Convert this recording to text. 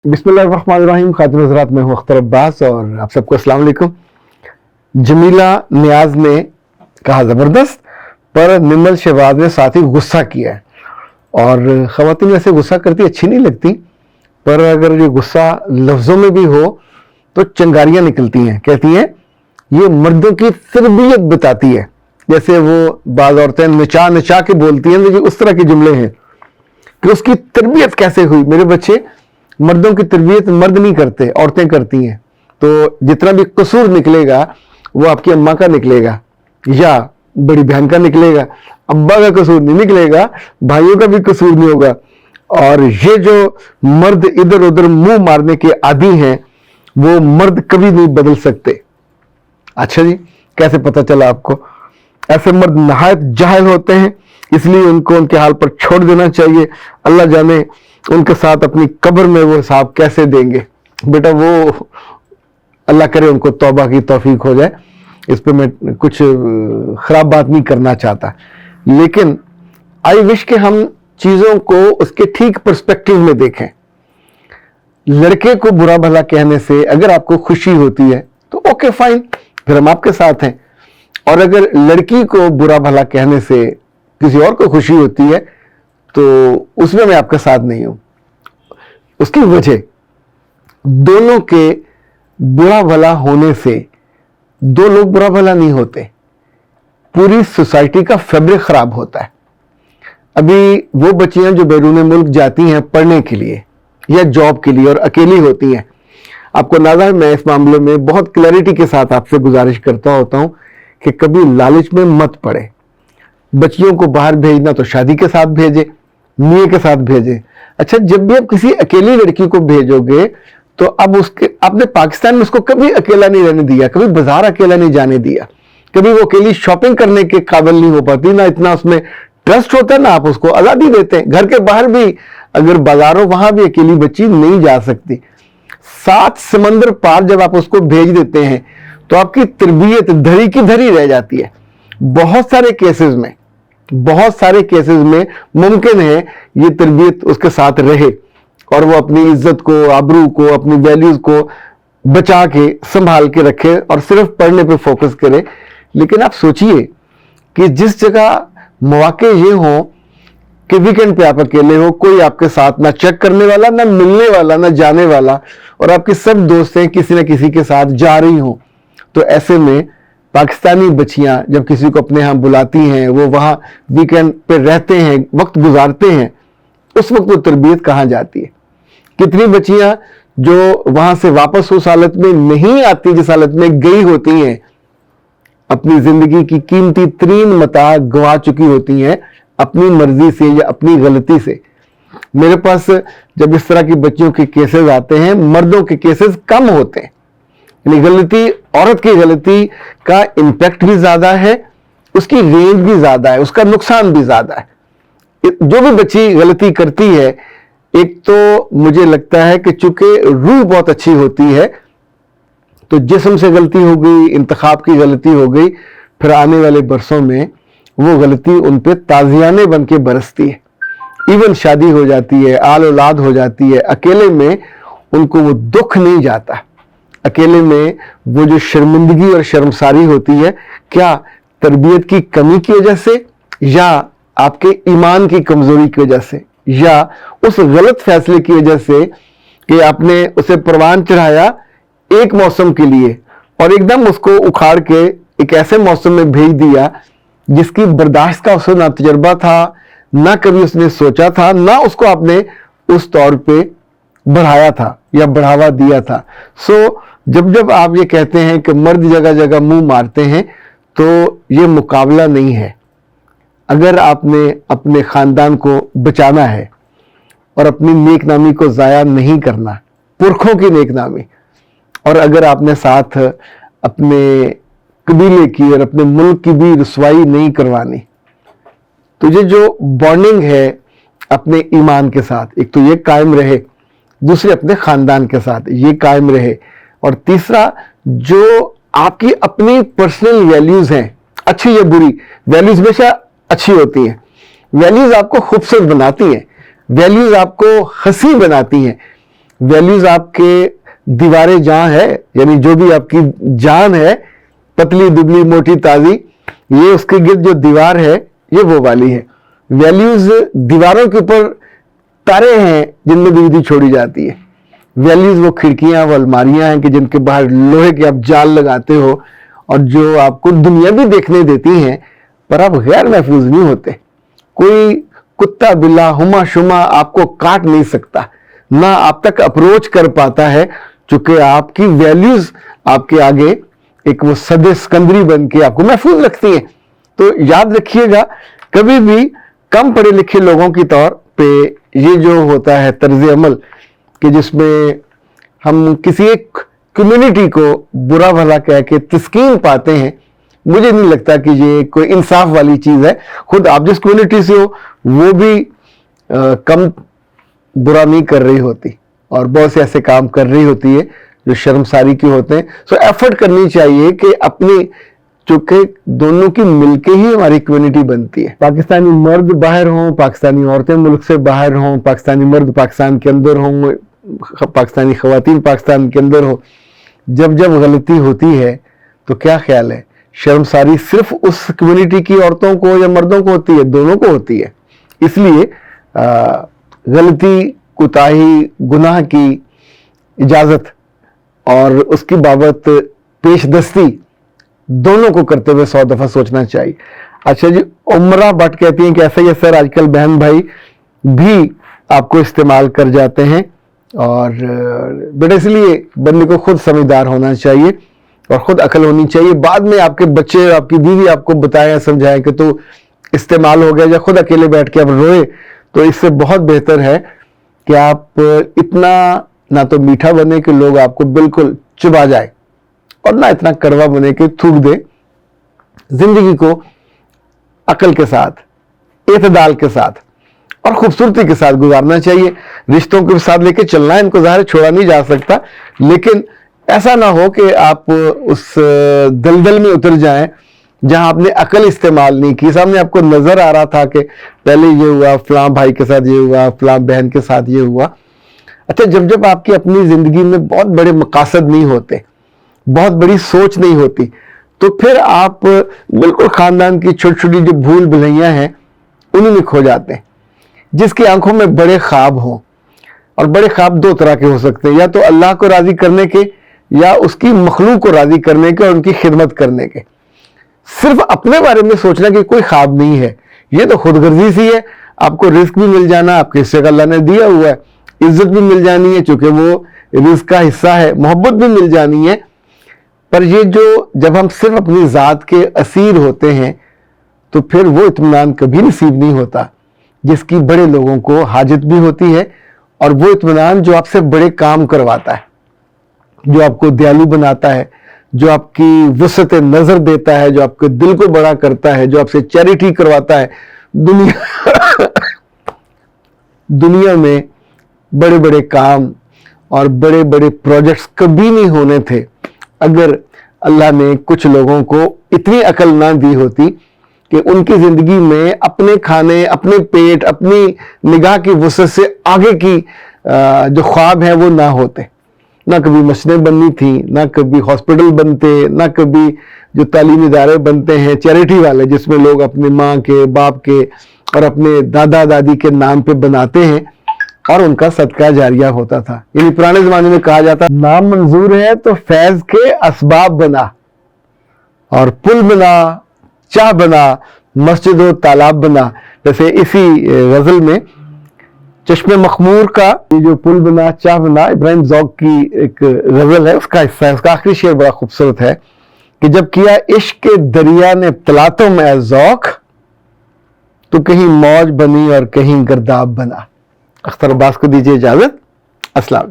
बिस्मिल्लाहिर्रहमानिर्रहीम। खातिन हज़रात, मैं हूँ अख्तर अब्बास और आप सबको अस्सलाम वालेकुम। जमीला नियाज ने कहा ज़बरदस्त, पर निमल शहबाज ने साथ ही गुस्सा किया है। और ख़वातीन वैसे गुस्सा करती अच्छी नहीं लगती, पर अगर ये गुस्सा लफ्ज़ों में भी हो तो चिंगारियाँ निकलती हैं। कहती हैं ये मर्दों की तरबियत बताती है। जैसे वो बाज़ औरतें नचा नचा के बोलती हैं, उस तरह के जुमले हैं कि उसकी तरबियत कैसे हुई। मेरे बच्चे, मर्दों की तरबियत मर्द नहीं करते, औरतें करती हैं। तो जितना भी कसूर निकलेगा वो आपकी अम्मा का निकलेगा या बड़ी बहन का निकलेगा। अब्बा का कसूर नहीं निकलेगा, भाइयों का भी कसूर नहीं होगा। और ये जो मर्द इधर उधर मुंह मारने के आदी हैं, वो मर्द कभी नहीं बदल सकते। अच्छा जी, कैसे पता चला आपको? ऐसे मर्द नहायत जाहिल होते हैं, इसलिए उनको उनके हाल पर छोड़ देना चाहिए। अल्लाह जाने उनके साथ अपनी कब्र में वो हिसाब कैसे देंगे। बेटा, वो अल्लाह करे उनको तौबा की तौफीक हो जाए। इस पे मैं कुछ खराब बात नहीं करना चाहता, लेकिन आई विश कि हम चीजों को उसके ठीक पर्सपेक्टिव में देखें। लड़के को बुरा भला कहने से अगर आपको खुशी होती है तो ओके फाइन, फिर हम आपके साथ हैं। और अगर लड़की को बुरा भला कहने से किसी और को खुशी होती है तो उसमें मैं आपके साथ नहीं हूं। उसकी वजह, दोनों के बुरा भला होने से दो लोग बुरा भला नहीं होते, पूरी सोसाइटी का फैब्रिक खराब होता है। अभी वो बच्चियां जो बैरून मुल्क जाती हैं पढ़ने के लिए या जॉब के लिए और अकेली होती हैं, आपको अंदाजा है, मैं इस मामले में बहुत क्लैरिटी के साथ आपसे गुजारिश करता होता हूं कि कभी लालच में मत पड़े। बच्चियों को बाहर भेजना तो शादी के साथ भेजे, निये के साथ भेजे। अच्छा, जब भी आप किसी अकेली लड़की को भेजोगे तो अब उसके, आपने पाकिस्तान में उसको कभी अकेला नहीं रहने दिया, कभी बाजार अकेला नहीं जाने दिया, कभी वो अकेली शॉपिंग करने के काबिल नहीं हो पाती, ना इतना उसमें ट्रस्ट होता है, ना आप उसको आजादी देते हैं। घर के बाहर भी अगर बाजारों, वहां भी अकेली बच्ची नहीं जा सकती। 7 समंदर पार जब आप उसको भेज देते हैं तो आपकी तरबियत धरी की धरी रह जाती है। बहुत सारे केसेस में मुमकिन है ये तरबियत उसके साथ रहे और वो अपनी इज्जत को, आबरू को, अपनी वैल्यूज को बचा के संभाल के रखे और सिर्फ पढ़ने पे फोकस करे। लेकिन आप सोचिए कि जिस जगह मौके ये हो कि वीकेंड पे आप अकेले हो, कोई आपके साथ ना चेक करने वाला, ना मिलने वाला, ना जाने वाला, और आपके सब दोस्तें किसी न किसी के साथ जा रही हो, तो ऐसे में पाकिस्तानी बच्चियां जब किसी को अपने यहाँ बुलाती हैं, वो वहां वीकेंड पे रहते हैं, वक्त गुजारते हैं, उस वक्त वो तरबियत कहाँ जाती है? कितनी बच्चियां जो वहां से वापस उस हालत में नहीं आती जिस हालत में गई होती हैं, अपनी जिंदगी की कीमती तरीन मता गंवा चुकी होती हैं अपनी मर्जी से या अपनी गलती से। मेरे पास जब इस तरह की बच्चियों के केसेस आते हैं, मर्दों के केसेस कम होते हैं। यानी गलती, औरत की गलती का इम्पैक्ट भी ज्यादा है, उसकी रेंज भी ज्यादा है, उसका नुकसान भी ज्यादा है। जो भी बच्ची गलती करती है, एक तो मुझे लगता है कि चूंकि रूह बहुत अच्छी होती है, तो जिस्म से गलती हो गई, इंतखाब की गलती हो गई, फिर आने वाले बरसों में वो गलती उन पे ताजियाने बन के बरसती है। इवन शादी हो जाती है, आल औलाद हो जाती है, अकेले में उनको वो दुख नहीं जाता। अकेले में वो जो शर्मिंदगी और शर्मसारी होती है, क्या तरबियत की कमी की वजह से, या आपके ईमान की कमजोरी की वजह से, या उस गलत फैसले की वजह से कि आपने उसे परवान चढ़ाया एक मौसम के लिए और एकदम उसको उखाड़ के एक ऐसे मौसम में भेज दिया जिसकी बर्दाश्त का उसे ना तजर्बा था, ना कभी उसने सोचा था, ना उसको आपने उस तौर पे बढ़ाया था या बढ़ावा दिया था। सो जब जब आप ये कहते हैं कि मर्द जगह जगह मुंह मारते हैं, तो ये मुकाबला नहीं है। अगर आपने अपने खानदान को बचाना है और अपनी नेक नामी को जाया नहीं करना, पुरखों की नेक नामी, और अगर आपने साथ अपने कबीले की और अपने मुल्क की भी रुसवाई नहीं करवानी, तो ये जो बॉन्डिंग है अपने ईमान के साथ, एक तो ये कायम रहे, दूसरे अपने खानदान के साथ ये कायम रहे, और तीसरा जो आपकी अपनी पर्सनल वैल्यूज हैं, अच्छी या बुरी, वैल्यूज हमेशा अच्छी होती हैं, वैल्यूज आपको खूबसूरत बनाती हैं, वैल्यूज आपको हंसी बनाती हैं, वैल्यूज आपके दीवारें जहां है, यानी जो भी आपकी जान है, पतली दुबली मोटी ताजी, ये उसके गिर्द जो दीवार है ये वो वाली है। वैल्यूज दीवारों के ऊपर तारे हैं जिनमें दीदी छोड़ी जाती है। वैल्यूज वो खिड़कियां, वो अलमारियां हैं कि जिनके बाहर लोहे के आप जाल लगाते हो और जो आपको दुनिया भी देखने देती हैं, पर आप गैर महफूज नहीं होते। कोई कुत्ता बिल्ला हुमा शुमा आपको काट नहीं सकता, ना आप तक अप्रोच कर पाता है, चूंकि आपकी वैल्यूज आपके आगे एक वो सदे सिकंदरी बन के आपको महफूज रखती हैं। तो याद रखिएगा, कभी भी कम पढ़े लिखे लोगों की तौर पे ये जो होता है तर्ज अमल कि जिसमें हम किसी एक कम्युनिटी को बुरा भला कह के तस्कीन पाते हैं, मुझे नहीं लगता कि ये कोई इंसाफ वाली चीज है। खुद आप जिस कम्युनिटी से हो वो भी कम बुरा नहीं कर रही होती और बहुत से ऐसे काम कर रही होती है जो शर्मसारी के होते हैं। सो एफर्ट करनी चाहिए कि अपनी, चूंकि दोनों की मिलके ही हमारी कम्युनिटी बनती है। पाकिस्तानी मर्द बाहर हों, पाकिस्तानी औरतें मुल्क से बाहर हों, पाकिस्तानी मर्द पाकिस्तान के अंदर हों, पाकिस्तानी खवातीन पाकिस्तान के अंदर हो, जब जब गलती होती है तो क्या ख्याल है, शर्मसारी सिर्फ उस कम्युनिटी की औरतों को या मर्दों को होती है? दोनों को होती है। इसलिए गलती, कुताही, गुनाह की इजाजत और उसकी बाबत पेशदस्ती दोनों को करते हुए 100 दफा सोचना चाहिए। अच्छा जी, उमरा भट्ट कहती हैं कि ऐसा ही है सर, आजकल बहन भाई भी आपको इस्तेमाल कर जाते हैं, और बेटा इसलिए बंदे को खुद समझदार होना चाहिए और खुद अकल होनी चाहिए। बाद में आपके बच्चे, आपकी बीवी आपको बताएं, समझाएं कि तो इस्तेमाल हो गया, या खुद अकेले बैठ के आप रोए, तो इससे बहुत बेहतर है कि आप इतना ना तो मीठा बने कि लोग आपको बिल्कुल चुबा जाए, और ना इतना कड़वा बने कि थूक दे। जिंदगी को अकल के साथ, एतदाल के साथ और खूबसूरती के साथ गुजारना चाहिए। रिश्तों के साथ लेके चलना है, इनको ज़ाहिर छोड़ा नहीं जा सकता, लेकिन ऐसा ना हो कि आप उस दलदल में उतर जाएं जहां आपने अकल इस्तेमाल नहीं की। सामने आपको नजर आ रहा था कि पहले ये हुआ, फलां भाई के साथ ये हुआ, फलां बहन के साथ ये हुआ। अच्छा, जब जब आपकी अपनी जिंदगी में बहुत बड़े मकासद नहीं होते, बहुत बड़ी सोच नहीं होती, तो फिर आप बिल्कुल खानदान की छोटी छोटी जो भूल भुलैयां हैं उन्हीं में खो जाते हैं। जिसकी आंखों में बड़े ख्वाब हों, और बड़े ख्वाब दो तरह के हो सकते हैं, या तो अल्लाह को राजी करने के, या उसकी मखलूक को राजी करने के और उनकी खिदमत करने के। सिर्फ अपने बारे में सोचना कि कोई ख्वाब नहीं है, ये तो खुदगर्जी सी है। आपको रिस्क भी मिल जाना, आपके हिस्से का अल्लाह ने दिया हुआ है, इज्जत भी मिल जानी है चूंकि वो रिस्क का हिस्सा है, मोहब्बत भी मिल जानी है। पर ये जो, जब हम सिर्फ अपनी ज़ात के असीर होते हैं तो फिर वो इत्मीनान कभी नसीब नहीं होता जिसकी बड़े लोगों को हाजत भी होती है, और वो इत्मीनान जो आपसे बड़े काम करवाता है, जो आपको दयालु बनाता है, जो आपकी वसअत नज़र देता है, जो आपके दिल को बड़ा करता है, जो आपसे चैरिटी करवाता है। दुनिया में बड़े बड़े काम और बड़े बड़े प्रोजेक्ट्स कभी नहीं होने थे अगर अल्लाह ने कुछ लोगों को इतनी अकल ना दी होती कि उनकी जिंदगी में अपने खाने, अपने पेट, अपनी निगाह की वसअत से आगे की जो ख्वाब है वो ना होते। ना कभी मस्जिदें बननी थी, ना कभी हॉस्पिटल बनते, ना कभी जो तालीमी इदारे बनते हैं चैरिटी वाले, जिसमें लोग अपनी माँ के, बाप के और अपने दादा दादी के नाम पे बनाते हैं और उनका सदका जारिया होता था। यानी पुराने जमाने में कहा जाता, नाम मंजूर है तो फैज के असबाब बना, और पुल बना, चाह बना, मस्जिद और तालाब बना। जैसे इसी गजल में चश्मे मखमूर का ये जो पुल बना, चाह बना, इब्राहिम ज़ौक़ की एक गजल है, उसका हिस्सा है। उसका आखिरी शेर बड़ा खूबसूरत है कि जब किया इश्क के दरिया ने तलातों में ज़ौक़, तो कहीं मौज बनी और कहीं गर्दाब बना। अख्तर अब्बास को दीजिए इजाजत। अस्सलाम।